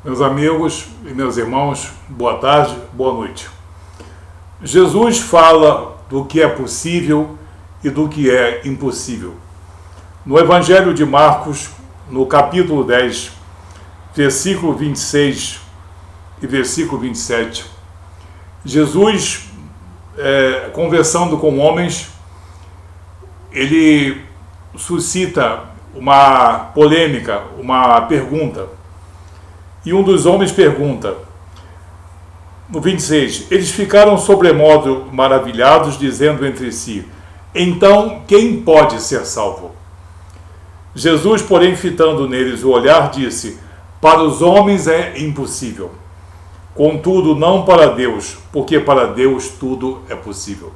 Meus amigos e meus irmãos, boa tarde, boa noite. Jesus fala do que é possível e do que é impossível. No Evangelho de Marcos, no capítulo 10, versículo 26 e versículo 27, Jesus, conversando com homens, ele suscita uma polêmica, uma pergunta. E um dos homens pergunta, no 26, eles ficaram sobremodo maravilhados, dizendo entre si, então quem pode ser salvo? Jesus, porém, fitando neles o olhar, disse, para os homens é impossível, contudo não para Deus, porque para Deus tudo é possível.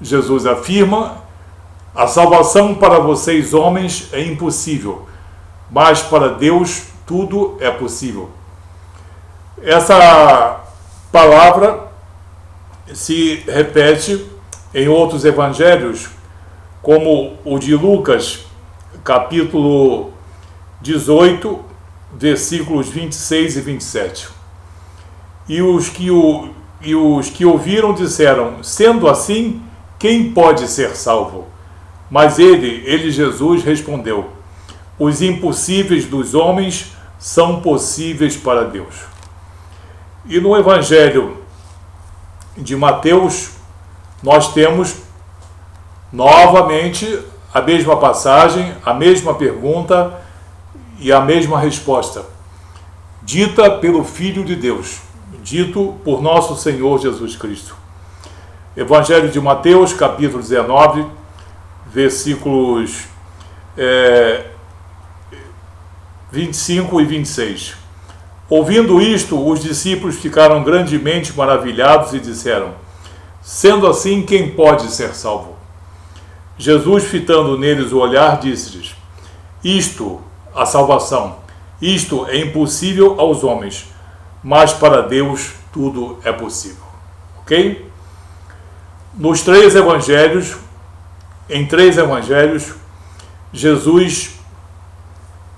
Jesus afirma, a salvação para vocês homens é impossível, mas para Deus tudo é possível. Essa palavra se repete em outros evangelhos, como o de Lucas, capítulo 18, versículos 26 e 27. E os que ouviram disseram, sendo assim, quem pode ser salvo? Mas ele, Jesus, respondeu, os impossíveis dos homens são possíveis para Deus. E no Evangelho de Mateus, nós temos novamente a mesma passagem, a mesma pergunta e a mesma resposta, dita pelo Filho de Deus, dito por nosso Senhor Jesus Cristo. Evangelho de Mateus, capítulo 19, versículos 25 e 26. Ouvindo isto, os discípulos ficaram grandemente maravilhados e disseram, sendo assim, quem pode ser salvo? Jesus, fitando neles o olhar, disse-lhes, isto, a salvação, isto é impossível aos homens, mas para Deus tudo é possível. Ok? Nos três evangelhos, em três evangelhos, Jesus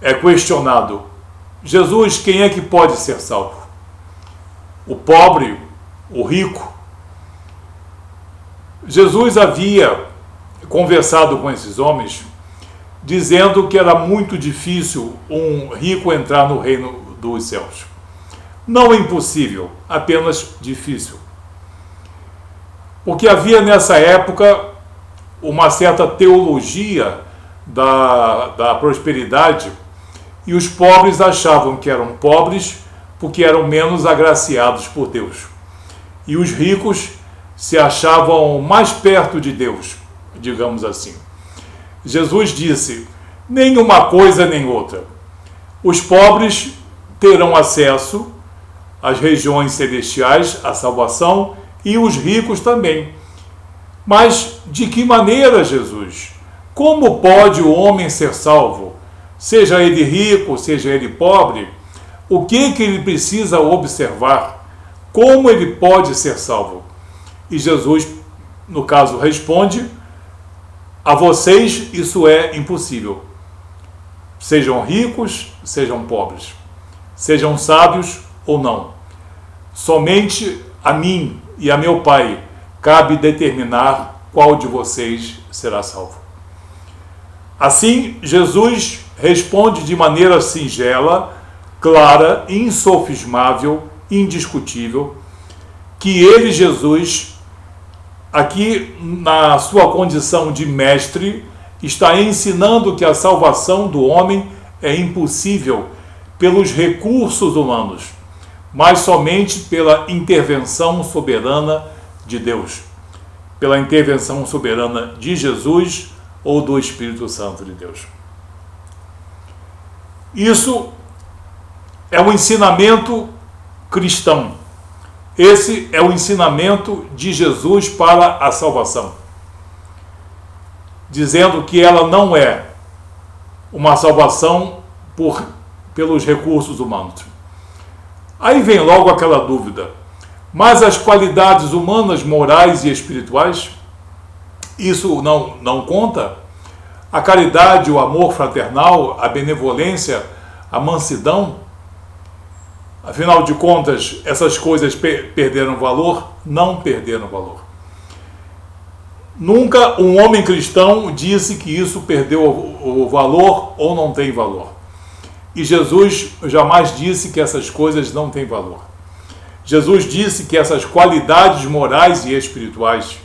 é questionado. Jesus, quem é que pode ser salvo? O pobre? O rico? Jesus havia conversado com esses homens, dizendo que era muito difícil um rico entrar no reino dos céus. Não impossível, apenas difícil. Porque havia nessa época uma certa teologia da prosperidade, e os pobres achavam que eram pobres porque eram menos agraciados por Deus. E os ricos se achavam mais perto de Deus, digamos assim. Jesus disse, nem uma coisa nem outra. Os pobres terão acesso às regiões celestiais, à salvação, e os ricos também. Mas de que maneira, Jesus? Como pode o homem ser salvo? Seja ele rico, seja ele pobre, o que ele precisa observar? Como ele pode ser salvo? E Jesus, no caso, responde, a vocês isso é impossível. Sejam ricos, sejam pobres, sejam sábios ou não. Somente a mim e a meu Pai cabe determinar qual de vocês será salvo. Assim, Jesus responde de maneira singela, clara, insofismável, indiscutível, que ele, Jesus, aqui na sua condição de mestre, está ensinando que a salvação do homem é impossível pelos recursos humanos, mas somente pela intervenção soberana de Deus, pela intervenção soberana de Jesus ou do Espírito Santo de Deus. Isso é um ensinamento cristão. Esse é o ensinamento de Jesus para a salvação, dizendo que ela não é uma salvação pelos recursos humanos. Aí vem logo aquela dúvida, mas as qualidades humanas, morais e espirituais, isso não conta? A caridade, o amor fraternal, a benevolência, a mansidão, Afinal de contas, essas coisas perderam valor? Não perderam valor. Nunca um homem cristão disse que isso perdeu o valor ou não tem valor. E Jesus jamais disse que essas coisas não têm valor. Jesus disse que essas qualidades morais e espirituais,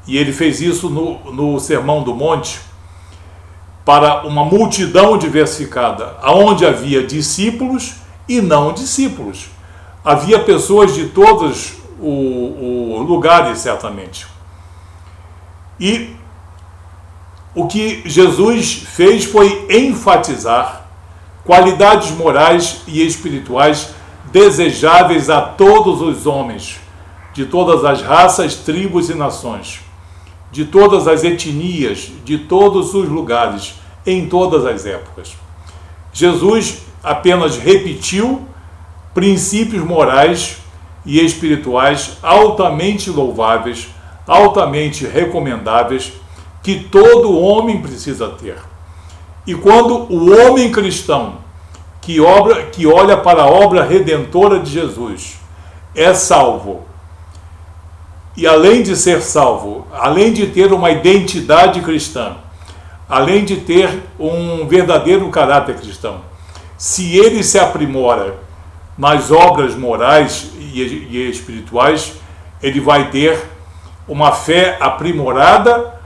e ele fez isso no Sermão do Monte, para uma multidão diversificada, onde havia discípulos e não discípulos. Havia pessoas de todos os lugares, certamente. E o que Jesus fez foi enfatizar qualidades morais e espirituais desejáveis a todos os homens, de todas as raças, tribos e nações, de todas as etnias, de todos os lugares, em todas as épocas. Jesus apenas repetiu princípios morais e espirituais altamente louváveis, altamente recomendáveis, que todo homem precisa ter. E quando o homem cristão que olha para a obra redentora de Jesus é salvo, e além de ser salvo, além de ter uma identidade cristã, além de ter um verdadeiro caráter cristão, se ele se aprimora nas obras morais e espirituais, ele vai ter uma fé aprimorada,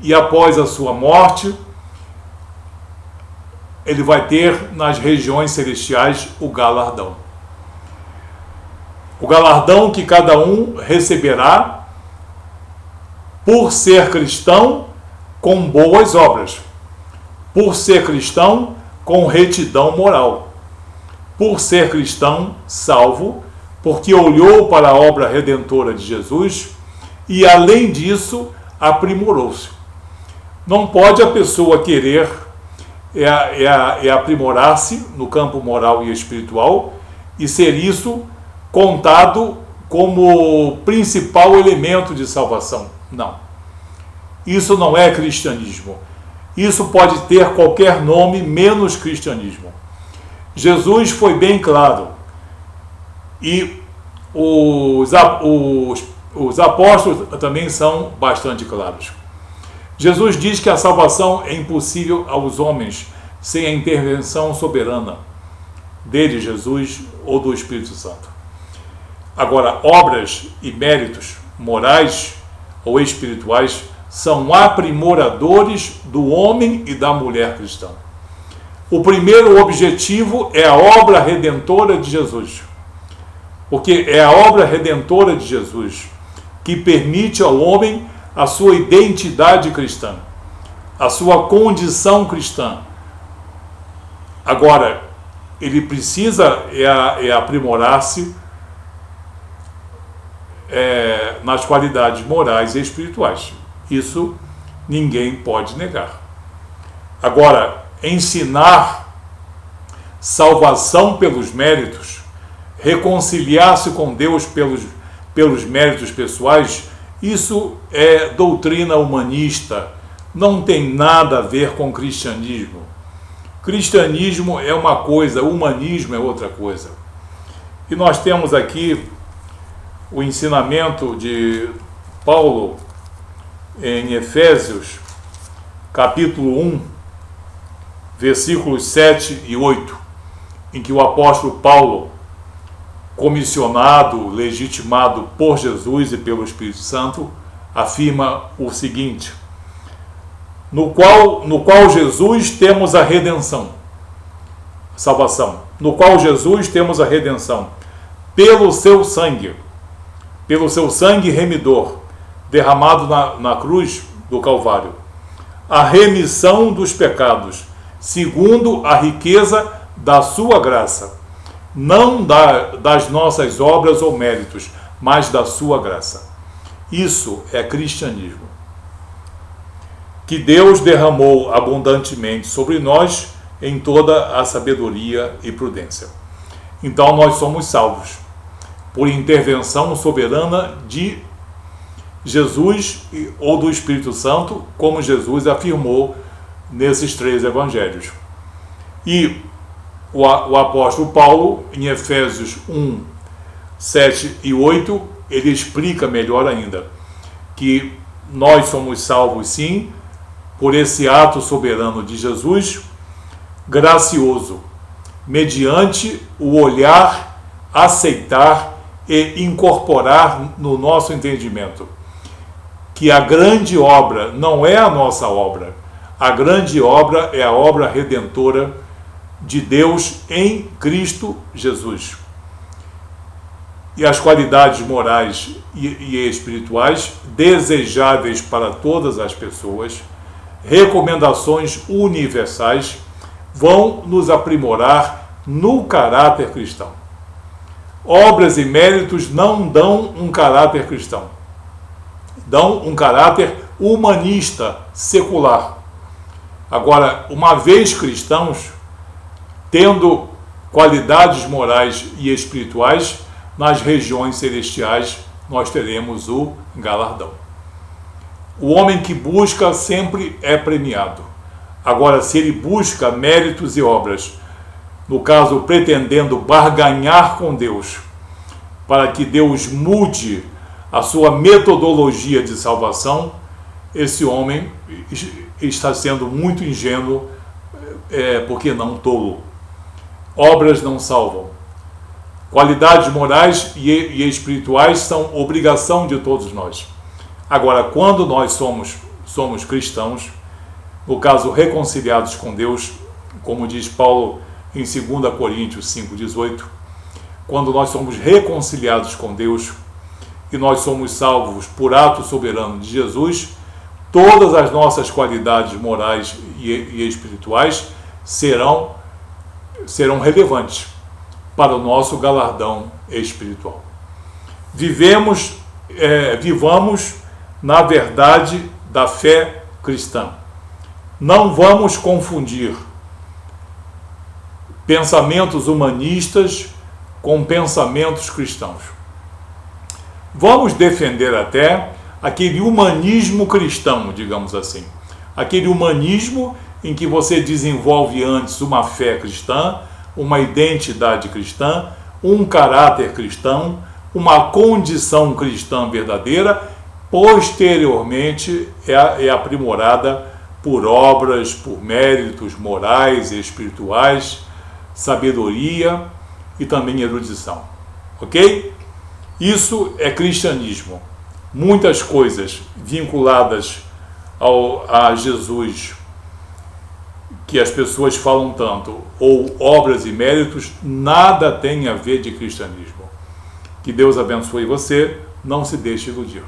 e após a sua morte, ele vai ter nas regiões celestiais o galardão. O galardão que cada um receberá por ser cristão com boas obras, por ser cristão com retidão moral, por ser cristão salvo, porque olhou para a obra redentora de Jesus e, além disso, aprimorou-se. Não pode a pessoa querer aprimorar-se no campo moral e espiritual e ser isso contado como principal elemento de salvação. Não. Isso não é cristianismo. Isso pode ter qualquer nome menos cristianismo. Jesus foi bem claro. E os apóstolos também são bastante claros. Jesus diz que a salvação é impossível aos homens sem a intervenção soberana dele, Jesus, ou do Espírito Santo. Agora, obras e méritos morais ou espirituais são aprimoradores do homem e da mulher cristã. O primeiro objetivo é a obra redentora de Jesus, porque é a obra redentora de Jesus que permite ao homem a sua identidade cristã, a sua condição cristã. Agora, ele precisa aprimorar-se nas qualidades morais e espirituais. Isso ninguém pode negar. Agora, ensinar salvação pelos méritos, reconciliar-se com Deus pelos méritos pessoais, isso é doutrina humanista, não tem nada a ver com cristianismo. Cristianismo é uma coisa, humanismo é outra coisa. E nós temos aqui o ensinamento de Paulo em Efésios, capítulo 1, versículos 7 e 8, em que o apóstolo Paulo, comissionado, legitimado por Jesus e pelo Espírito Santo, afirma o seguinte: no qual Jesus temos a redenção, salvação, no qual Jesus temos a redenção, pelo seu sangue remidor, derramado na cruz do Calvário, a remissão dos pecados, segundo a riqueza da sua graça, não das nossas obras ou méritos, mas da sua graça. Isso é cristianismo, que Deus derramou abundantemente sobre nós em toda a sabedoria e prudência. Então nós somos salvos por intervenção soberana de Jesus ou do Espírito Santo, como Jesus afirmou nesses 3 evangelhos. E o apóstolo Paulo, em Efésios 1, 7 e 8, ele explica melhor ainda que nós somos salvos sim por esse ato soberano de Jesus, gracioso, mediante o olhar, aceitar e incorporar no nosso entendimento que a grande obra não é a nossa obra, a grande obra é a obra redentora de Deus em Cristo Jesus. E as qualidades morais e espirituais desejáveis para todas as pessoas, recomendações universais, vão nos aprimorar no caráter cristão. Obras e méritos não dão um caráter cristão, dão um caráter humanista, secular. Agora, uma vez cristãos, tendo qualidades morais e espirituais, nas regiões celestiais nós teremos o galardão. O homem que busca sempre é premiado. Agora, se ele busca méritos e obras, no caso, pretendendo barganhar com Deus, para que Deus mude a sua metodologia de salvação, esse homem está sendo muito ingênuo, porque não tolo. Obras não salvam. Qualidades morais e espirituais são obrigação de todos nós. Agora, quando nós somos cristãos, no caso, reconciliados com Deus, como diz Paulo em 2 Coríntios 5,18, quando nós somos reconciliados com Deus e nós somos salvos por ato soberano de Jesus, todas as nossas qualidades morais e espirituais serão relevantes para o nosso galardão espiritual. Vivamos na verdade da fé cristã. Não vamos confundir pensamentos humanistas com pensamentos cristãos. Vamos defender até aquele humanismo cristão, digamos assim. Aquele humanismo em que você desenvolve antes uma fé cristã, uma identidade cristã, um caráter cristão, uma condição cristã verdadeira, posteriormente é aprimorada por obras, por méritos morais e espirituais, sabedoria e também erudição. Ok? Isso é cristianismo. Muitas coisas vinculadas a Jesus que as pessoas falam tanto, ou obras e méritos, nada tem a ver de cristianismo. Que Deus abençoe você, não se deixe iludir.